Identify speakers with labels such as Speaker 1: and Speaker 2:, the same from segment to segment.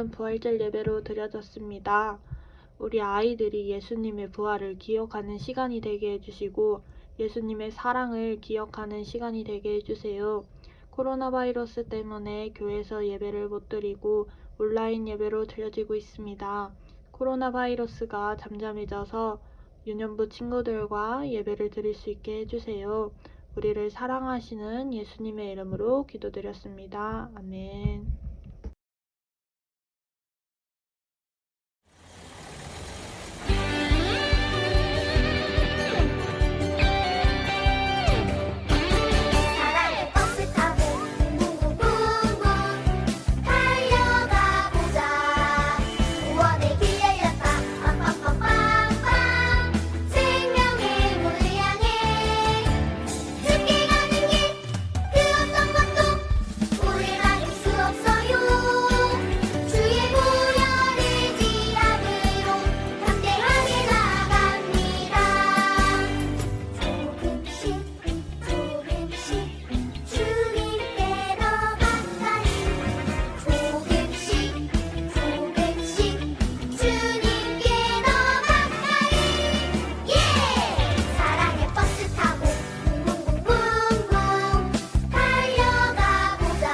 Speaker 1: 예배는 부활절 예배로 드려졌습니다. 우리 아이들이 예수님의 부활을 기억하는 시간이 되게 해주시고 예수님의 사랑을 기억하는 시간이 되게 해주세요. 코로나 바이러스 때문에 교회에서 예배를 못 드리고 온라인 예배로 드려지고 있습니다. 코로나 바이러스가 잠잠해져서 유년부 친구들과 예배를 드릴 수 있게 해주세요. 우리를 사랑하시는 예수님의 이름으로 기도드렸습니다. 아멘.
Speaker 2: 사랑의 버스 타고 붕붕붕붕붕 달려가 보자. 구원의 길 열렸다. 빰빰빰빰빰 생명의 문을 향해 죽게 가는 길 그 어떤 것도 우릴 막을 수 없어요. 주의 보혈의 지압으로 담대하게 나갑니다. 조금씩 주님께 더 가까이 조금씩 주님께 더 가까이 사랑의 버스 타고 붕붕붕붕붕 달려가 보자.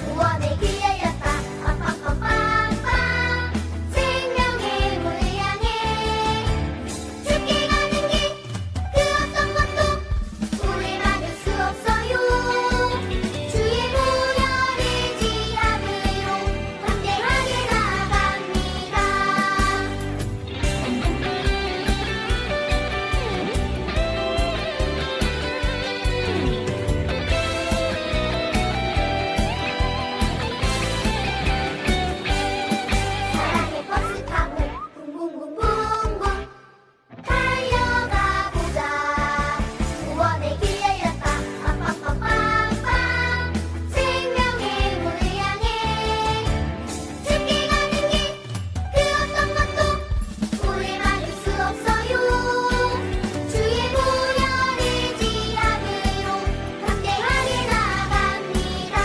Speaker 2: 구원의 길 열렸다. 빰빰빰빰빰 생명의 문을 향해 죽게 가는 길 그 어떤 것도 우릴 막을 수 없어요. 주의 보혈의 지압으로 담대하게 나갑니다. 사랑의 버스 타고 붕붕붕붕붕 달려가 보자. 구원의 길 열렸다. 빰빰빰빰빰 생명의 문을 향해 죽게 가는 길 그 어떤 것도 우릴 막을 수 없어요. 주의 보혈의 지압으로 담대하게 나갑니다.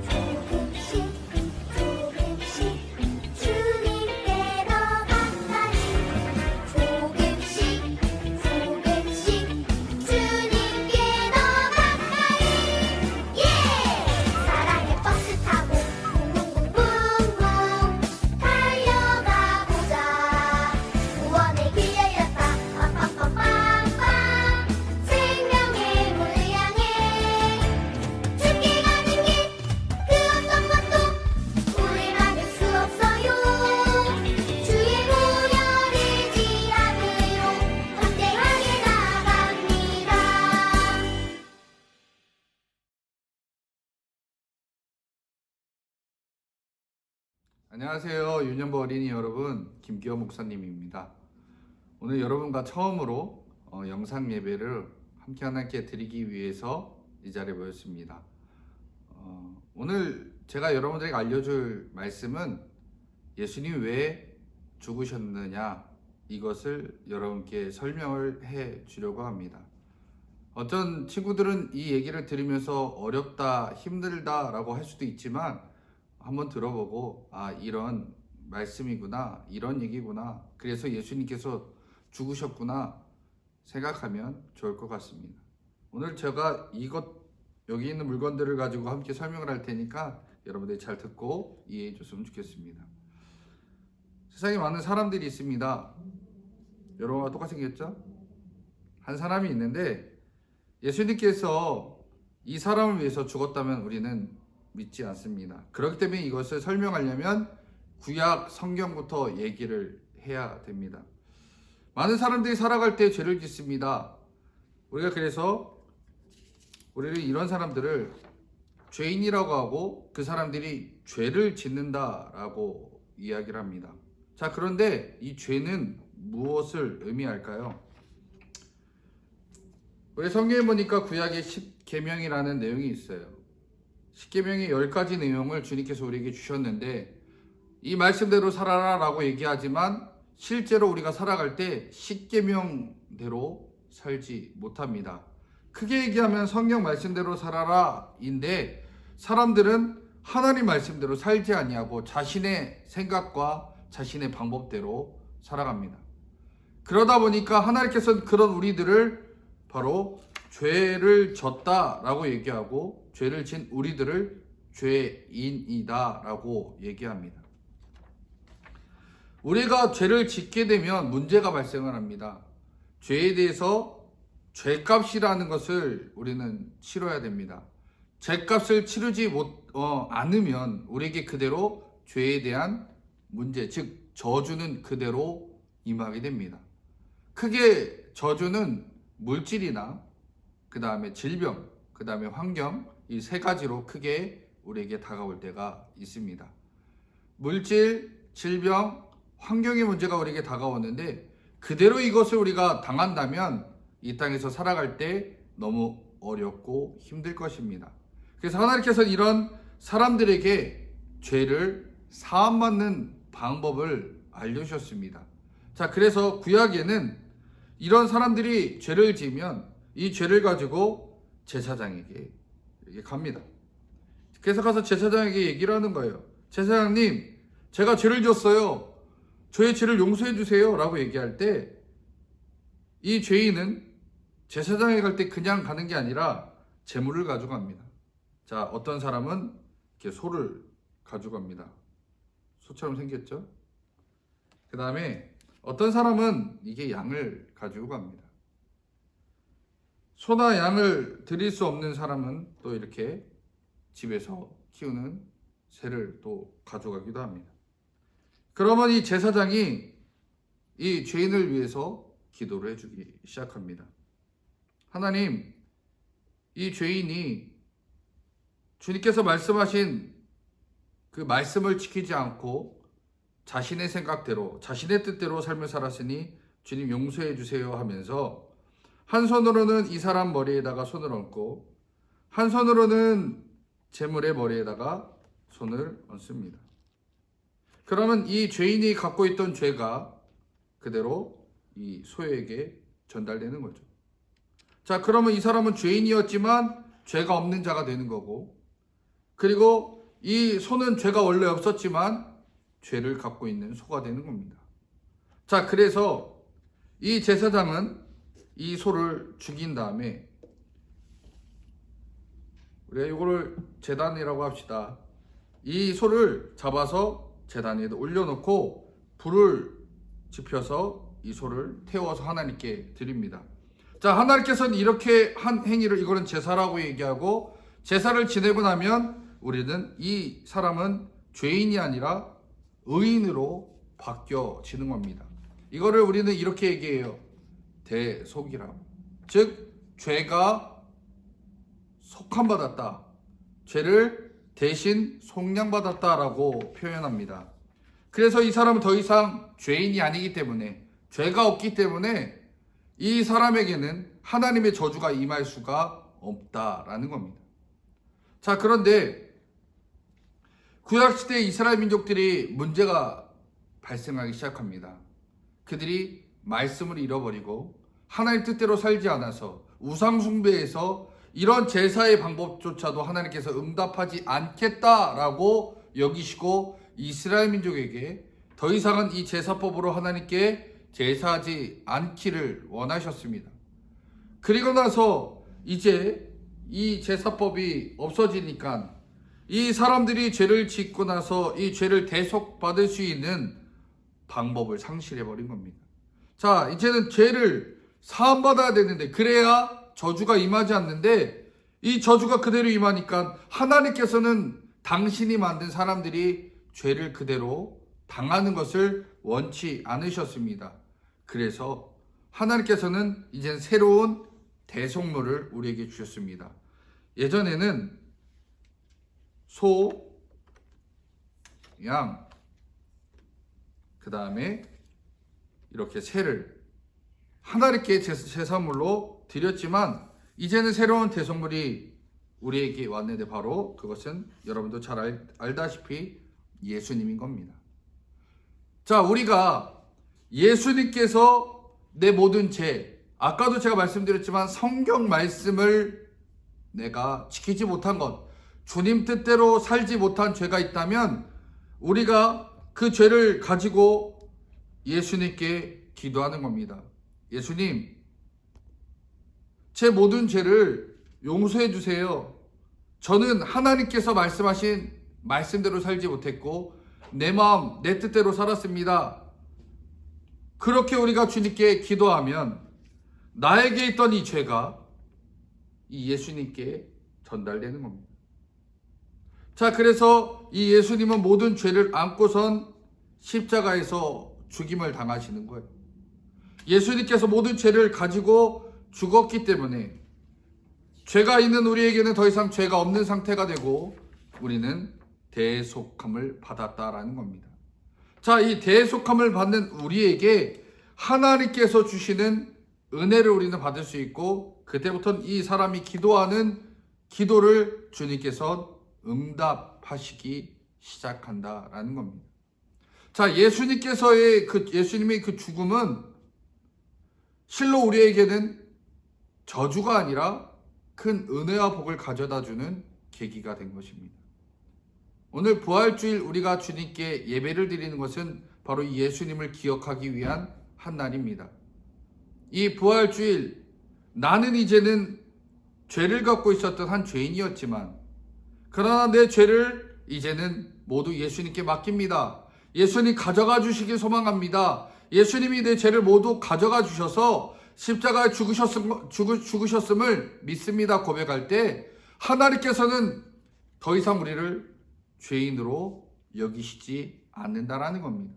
Speaker 2: 조금씩 주님께 더 가까이 조금씩 주님께 더 가까이 사랑의 버스 타고 붕붕붕붕붕 달려가 보자. 구원의 길 열렸다. 빰빰빰빰빰 생명의 문을 향해 죽게 가는 길 그 어떤 것도 우릴 막을 수 없어요. 주의 보혈의 지압으로 담대하게 나갑니다.
Speaker 3: 안녕하세요. 유년부 어린이 여러분, 김기호 목사님입니다. 오늘 여러분과 처음으로 영상 예배를 함께 드리기 위해서 이 자리에 모였습니다. 오늘 제가 여러분들에게 알려줄 말씀은 예수님이 왜 죽으셨느냐, 이것을 여러분께 설명을 해 주려고 합니다. 어떤 친구들은 이 얘기를 들으면서 어렵다, 힘들다 라고 할 수도 있지만 한번 들어보고 이런 말씀이구나, 이런 얘기구나, 그래서 예수님께서 죽으셨구나 생각하면 좋을 것 같습니다. 오늘 제가 여기 있는 물건들을 가지고 함께 설명을 할 테니까 여러분들이 잘 듣고 이해해 줬으면 좋겠습니다. 세상에 많은 사람들이 있습니다. 여러분과 똑같이 생겼죠? 한 사람이 있는데 예수님께서 이 사람을 위해서 죽었다면 우리는 믿지 않습니다. 그렇기 때문에 이것을 설명하려면 구약 성경부터 얘기를 해야 됩니다. 많은 사람들이 살아갈 때 죄를 짓습니다. 우리가 그래서 우리는 이런 사람들을 죄인이라고 하고 그 사람들이 죄를 짓는다라고 이야기를 합니다. 자, 그런데 이 죄는 무엇을 의미할까요? 우리 성경에 보니까 구약에 10계명이라는 내용이 있어요. 10계명의 10가지 내용을 주님께서 우리에게 주셨는데 이 말씀대로 살아라 라고 얘기하지만 실제로 우리가 살아갈 때 10계명대로 살지 못합니다. 크게 얘기하면 성경 말씀대로 살아라 인데 사람들은 하나님 말씀대로 살지 아니하고 자신의 생각과 자신의 방법대로 살아갑니다. 그러다 보니까 하나님께서는 그런 우리들을 바로 죄를 졌다라고 얘기하고 죄를 진 우리들을 죄인이다라고 얘기합니다. 우리가 죄를 짓게 되면 문제가 발생을 합니다. 죄에 대해서 죄값이라는 것을 우리는 치러야 됩니다. 죄값을 치르지 않으면 우리에게 그대로 죄에 대한 문제, 즉 저주는 그대로 임하게 됩니다. 크게 저주는 물질이나 그 다음에 질병, 그 다음에 환경, 이 세 가지로 크게 우리에게 다가올 때가 있습니다. 물질, 질병, 환경의 문제가 우리에게 다가오는데 그대로 이것을 우리가 당한다면 이 땅에서 살아갈 때 너무 어렵고 힘들 것입니다. 그래서 하나님께서는 이런 사람들에게 죄를 사함받는 방법을 알려주셨습니다. 자, 그래서 구약에는 이런 사람들이 죄를 지으면 이 죄를 가지고 제사장에게 갑니다. 그래서 가서 제사장에게 얘기를 하는 거예요. 제사장님, 제가 죄를 지었어요. 저의 죄를 용서해 주세요 라고 얘기할 때 이 죄인은 제사장에 갈 때 그냥 가는 게 아니라 제물을 가져갑니다. 자, 어떤 사람은 이렇게 소를 가져갑니다. 소처럼 생겼죠? 그 다음에 어떤 사람은 이게 양을 가지고 갑니다. 소나 양을 드릴 수 없는 사람은 또 이렇게 집에서 키우는 새를 또 가져가기도 합니다. 그러면 이 제사장이 이 죄인을 위해서 기도를 해주기 시작합니다. 하나님, 이 죄인이 주님께서 말씀하신 그 말씀을 지키지 않고 자신의 생각대로, 자신의 뜻대로 삶을 살았으니 주님 용서해 주세요 하면서 한 손으로는 이 사람 머리에다가 손을 얹고 한 손으로는 제물의 머리에다가 손을 얹습니다. 그러면 이 죄인이 갖고 있던 죄가 그대로 이 소에게 전달되는 거죠. 자, 그러면 이 사람은 죄인이었지만 죄가 없는 자가 되는 거고, 그리고 이 소는 죄가 원래 없었지만 죄를 갖고 있는 소가 되는 겁니다. 자, 그래서 이 제사장은 이 소를 죽인 다음에, 우리가 이거를 제단이라고 합시다. 이 소를 잡아서 제단 위에 올려놓고 불을 지펴서 이 소를 태워서 하나님께 드립니다. 자, 하나님께서는 이렇게 한 행위를, 이거는 제사라고 얘기하고, 제사를 지내고 나면 우리는 이 사람은 죄인이 아니라 의인으로 바뀌어지는 겁니다. 이거를 우리는 이렇게 얘기해요. 대속이라고. 즉, 죄가 속함받았다. 죄를 대신 속량받았다라고 표현합니다. 그래서 이 사람은 더 이상 죄인이 아니기 때문에, 죄가 없기 때문에 이 사람에게는 하나님의 저주가 임할 수가 없다라는 겁니다. 자, 그런데 구약시대 이스라엘 민족들이 문제가 발생하기 시작합니다. 그들이 말씀을 잃어버리고 하나님 뜻대로 살지 않아서 우상숭배에서 이런 제사의 방법조차도 하나님께서 응답하지 않겠다라고 여기시고 이스라엘 민족에게 더 이상은 이 제사법으로 하나님께 제사하지 않기를 원하셨습니다. 그리고 나서 이제 이 제사법이 없어지니까 이 사람들이 죄를 짓고 나서 이 죄를 대속받을 수 있는 방법을 상실해버린 겁니다. 자, 이제는 죄를 사함받아야 되는데, 그래야 저주가 임하지 않는데 이 저주가 그대로 임하니까 하나님께서는 당신이 만든 사람들이 죄를 그대로 당하는 것을 원치 않으셨습니다. 그래서 하나님께서는 이젠 새로운 대속물을 우리에게 주셨습니다. 예전에는 소, 양, 그 다음에 이렇게 새를 하나님께 제사물로 드렸지만 이제는 새로운 대속물이 우리에게 왔는데 바로 그것은 여러분도 잘 알다시피 예수님인 겁니다. 자, 우리가 예수님께서 내 모든 죄, 아까도 제가 말씀드렸지만 성경 말씀을 내가 지키지 못한 것, 주님 뜻대로 살지 못한 죄가 있다면 우리가 그 죄를 가지고 예수님께 기도하는 겁니다. 예수님, 제 모든 죄를 용서해 주세요. 저는 하나님께서 말씀하신 말씀대로 살지 못했고 내 마음, 내 뜻대로 살았습니다. 그렇게 우리가 주님께 기도하면 나에게 있던 이 죄가 이 예수님께 전달되는 겁니다. 자, 그래서 이 예수님은 모든 죄를 안고선 십자가에서 죽임을 당하시는 거예요. 예수님께서 모든 죄를 가지고 죽었기 때문에 죄가 있는 우리에게는 더 이상 죄가 없는 상태가 되고 우리는 대속함을 받았다라는 겁니다. 자, 이 대속함을 받는 우리에게 하나님께서 주시는 은혜를 우리는 받을 수 있고 그때부터는 이 사람이 기도하는 기도를 주님께서 응답하시기 시작한다라는 겁니다. 자, 예수님의 그 죽음은 실로 우리에게는 저주가 아니라 큰 은혜와 복을 가져다주는 계기가 된 것입니다. 오늘 부활주일 우리가 주님께 예배를 드리는 것은 바로 이 예수님을 기억하기 위한 한 날입니다. 이 부활주일, 나는 이제는 죄를 갖고 있었던 한 죄인이었지만 그러나 내 죄를 이제는 모두 예수님께 맡깁니다. 예수님 가져가 주시길 소망합니다. 예수님이 내 죄를 모두 가져가 주셔서 십자가에 죽으셨음을 믿습니다. 고백할 때 하나님께서는 더 이상 우리를 죄인으로 여기시지 않는다라는 겁니다.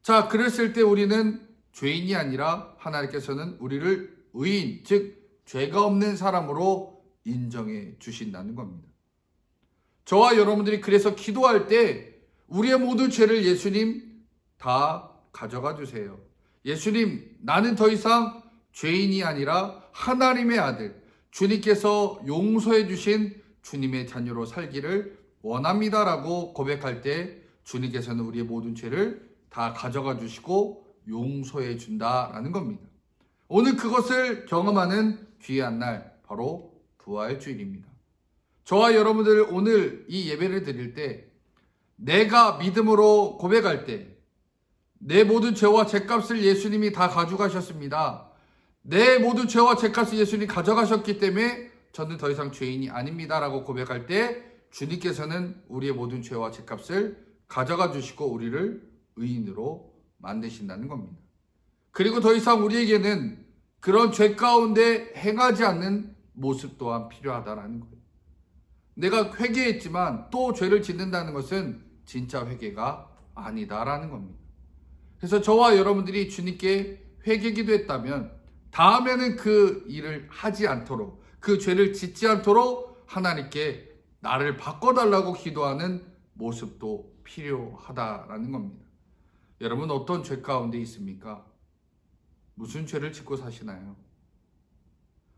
Speaker 3: 자, 그랬을 때 우리는 죄인이 아니라 하나님께서는 우리를 의인, 즉 죄가 없는 사람으로 인정해 주신다는 겁니다. 저와 여러분들이 그래서 기도할 때 우리의 모든 죄를 예수님 다 가져가 주세요. 예수님, 나는 더 이상 죄인이 아니라 하나님의 아들, 주님께서 용서해 주신 주님의 자녀로 살기를 원합니다라고 고백할 때 주님께서는 우리의 모든 죄를 다 가져가 주시고 용서해 준다라는 겁니다. 오늘 그것을 경험하는 귀한 날, 바로 부활주일입니다. 저와 여러분들 오늘 이 예배를 드릴 때 내가 믿음으로 고백할 때 내 모든 죄와 죄값을 예수님이 다 가져가셨습니다. 내 모든 죄와 죄값을 예수님이 가져가셨기 때문에 저는 더 이상 죄인이 아닙니다라고 고백할 때 주님께서는 우리의 모든 죄와 죄값을 가져가 주시고 우리를 의인으로 만드신다는 겁니다. 그리고 더 이상 우리에게는 그런 죄 가운데 행하지 않는 모습 또한 필요하다라는 거예요. 내가 회개했지만 또 죄를 짓는다는 것은 진짜 회개가 아니다라는 겁니다. 그래서 저와 여러분들이 주님께 회개 기도했다면 다음에는 그 일을 하지 않도록, 그 죄를 짓지 않도록 하나님께 나를 바꿔달라고 기도하는 모습도 필요하다라는 겁니다. 여러분 어떤 죄 가운데 있습니까? 무슨 죄를 짓고 사시나요?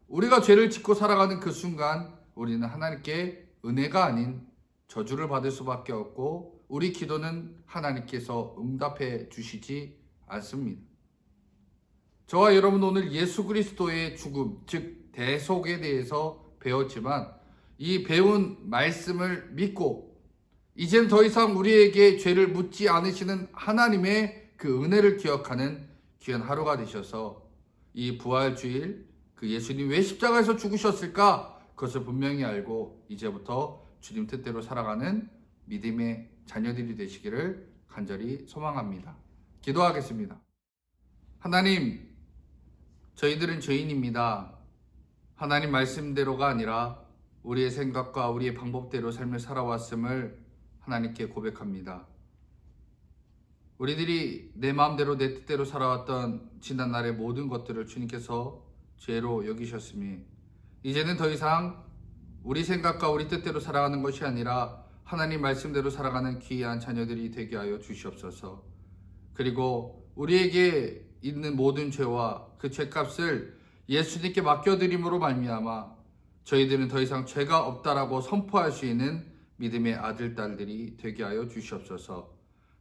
Speaker 3: 우리가 죄를 짓고 살아가는 그 순간 우리는 하나님께 은혜가 아닌 저주를 받을 수밖에 없고 우리 기도는 하나님께서 응답해 주시지 않습니다. 저와 여러분 오늘 예수 그리스도의 죽음, 즉 대속에 대해서 배웠지만 이 배운 말씀을 믿고 이젠 더 이상 우리에게 죄를 묻지 않으시는 하나님의 그 은혜를 기억하는 귀한 하루가 되셔서 이 부활주일 그 예수님 왜 십자가에서 죽으셨을까? 그것을 분명히 알고 이제부터 주님 뜻대로 살아가는 믿음의 자녀들이 되시기를 간절히 소망합니다. 기도하겠습니다. 하나님, 저희들은 죄인입니다. 하나님 말씀대로가 아니라 우리의 생각과 우리의 방법대로 삶을 살아왔음을 하나님께 고백합니다. 우리들이 내 마음대로 내 뜻대로 살아왔던 지난날의 모든 것들을 주님께서 죄로 여기셨으니 이제는 더 이상 우리 생각과 우리 뜻대로 살아가는 것이 아니라 하나님 말씀대로 살아가는 귀한 자녀들이 되게 하여 주시옵소서. 그리고 우리에게 있는 모든 죄와 그 죄값을 예수님께 맡겨드림으로 말미암아 저희들은 더 이상 죄가 없다라고 선포할 수 있는 믿음의 아들, 딸들이 되게 하여 주시옵소서.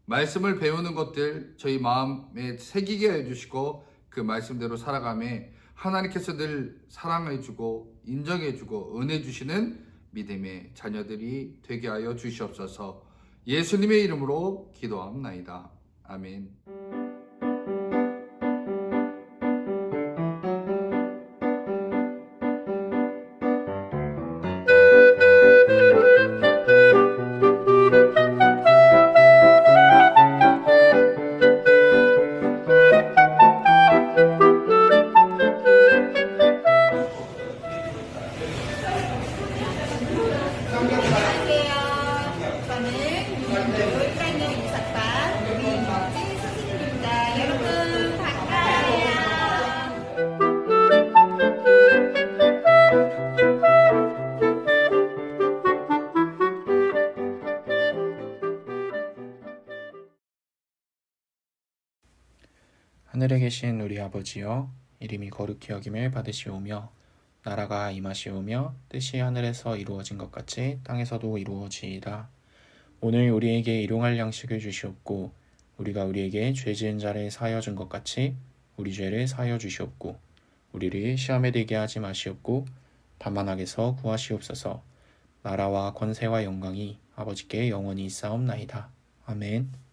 Speaker 3: 말씀을 배우는 것들 저희 마음에 새기게 해주시고 그 말씀대로 살아가며 하나님께서 늘 사랑해주고 인정해주고 은혜 주시는 믿음의 자녀들이 되게 하여 주시옵소서. 예수님의 이름으로 기도합나이다. 아멘.
Speaker 4: 안녕하세요. 저는 민주 1학년 2사반 민유진 선생님입니다. 여러분 반가워요.
Speaker 5: 하늘에 계신 우리 아버지여, 이름이 거룩히 여김을 받으시오며 나라가 임하시오며 뜻이 하늘에서 이루어진 것 같이 땅에서도 이루어지이다. 오늘 우리에게 일용할 양식을 주시옵고 우리가 우리에게 죄 지은 자를 사하여 준 것 같이 우리 죄를 사하여 주시옵고 우리를 시험에 들게 하지 마시옵고 다만 악에서 구하시옵소서. 나라와 권세와 영광이 아버지께 영원히 있사옵나이다. 아멘.